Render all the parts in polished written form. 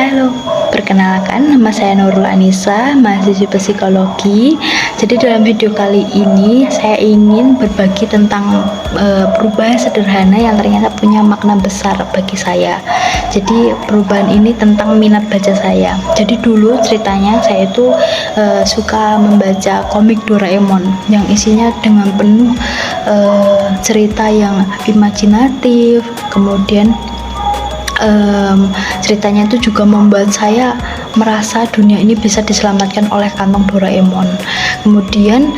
Halo, perkenalkan nama saya Nurul Anissa, mahasiswi psikologi. Jadi dalam video kali ini saya ingin berbagi tentang perubahan sederhana yang ternyata punya makna besar bagi saya. Jadi perubahan ini tentang minat baca saya. Jadi dulu ceritanya saya itu suka membaca komik Doraemon yang isinya dengan penuh cerita yang imajinatif, kemudian ceritanya itu juga membuat saya merasa dunia ini bisa diselamatkan oleh kantong Doraemon. Kemudian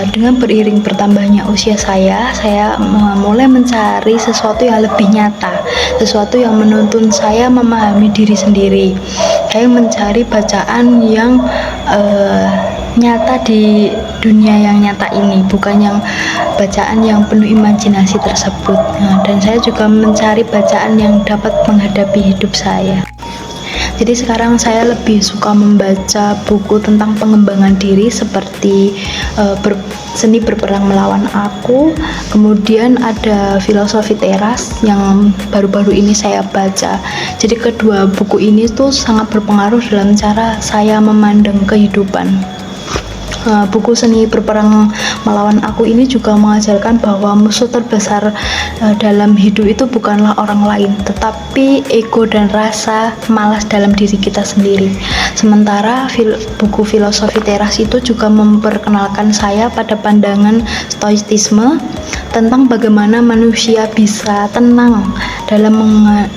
dengan beriring bertambahnya usia saya mulai mencari sesuatu yang lebih nyata, sesuatu yang menuntun saya memahami diri sendiri. Saya mencari bacaan yang nyata di dunia yang nyata ini, bukan yang bacaan yang penuh imajinasi tersebut. Dan saya juga mencari bacaan yang dapat menghadapi hidup saya. Jadi sekarang saya lebih suka membaca buku tentang pengembangan diri seperti Seni Berperang Melawan Aku, kemudian ada Filosofi Teras yang baru-baru ini saya baca. Jadi kedua buku ini tuh sangat berpengaruh dalam cara saya memandang kehidupan. Buku Seni Berperang Melawan Aku ini juga mengajarkan bahwa musuh terbesar dalam hidup itu bukanlah orang lain, tetapi ego dan rasa malas dalam diri kita sendiri. Sementara buku Filosofi Teras itu juga memperkenalkan saya pada pandangan stoicisme tentang bagaimana manusia bisa tenang dalam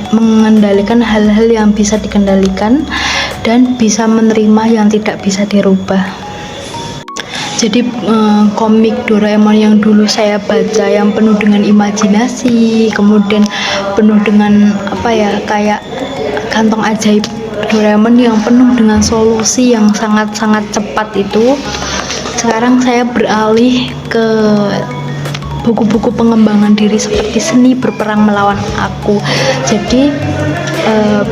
mengendalikan hal-hal yang bisa dikendalikan dan bisa menerima yang tidak bisa dirubah. Jadi komik Doraemon yang dulu saya baca yang penuh dengan imajinasi, kemudian penuh dengan kayak kantong ajaib Doraemon yang penuh dengan solusi yang sangat-sangat cepat itu, sekarang saya beralih ke buku-buku pengembangan diri seperti Seni Berperang Melawan Aku. Jadi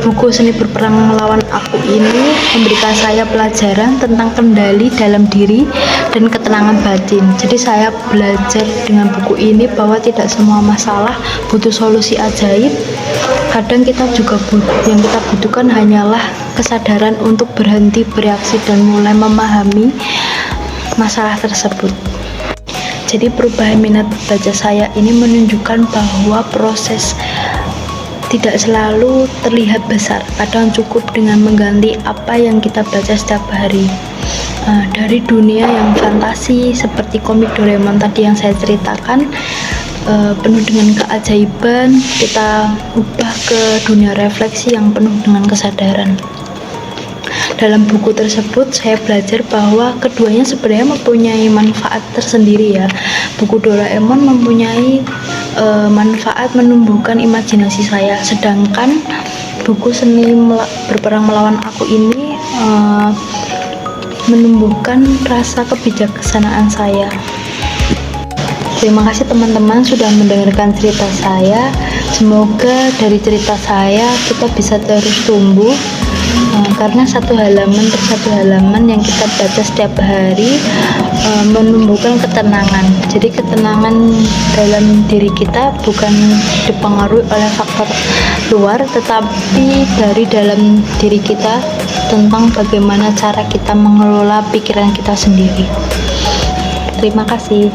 buku Seni Berperang Melawan Aku ini memberikan saya pelajaran tentang kendali dalam diri dan ketenangan batin. Jadi saya belajar dengan buku ini bahwa tidak semua masalah butuh solusi ajaib. Kadang kita juga yang kita butuhkan hanyalah kesadaran untuk berhenti bereaksi dan mulai memahami masalah tersebut. Jadi perubahan minat baca saya ini menunjukkan bahwa proses tidak selalu terlihat besar. Kadang cukup dengan mengganti apa yang kita baca setiap hari. Dari dunia yang fantasi seperti komik Doraemon tadi yang saya ceritakan, penuh dengan keajaiban, kita ubah ke dunia refleksi yang penuh dengan kesadaran. Dalam buku tersebut saya belajar bahwa keduanya sebenarnya mempunyai manfaat tersendiri ya. Buku Doraemon mempunyai manfaat menumbuhkan imajinasi saya, sedangkan buku Seni Berperang Melawan Aku ini menumbuhkan rasa kebijaksanaan saya. Terima kasih teman-teman sudah mendengarkan cerita saya. Semoga dari cerita saya kita bisa terus tumbuh, karena satu halaman per satu halaman yang kita baca setiap hari menumbuhkan ketenangan. Jadi ketenangan dalam diri kita bukan dipengaruhi oleh faktor luar, tetapi dari dalam diri kita, tentang bagaimana cara kita mengelola pikiran kita sendiri. Terima kasih.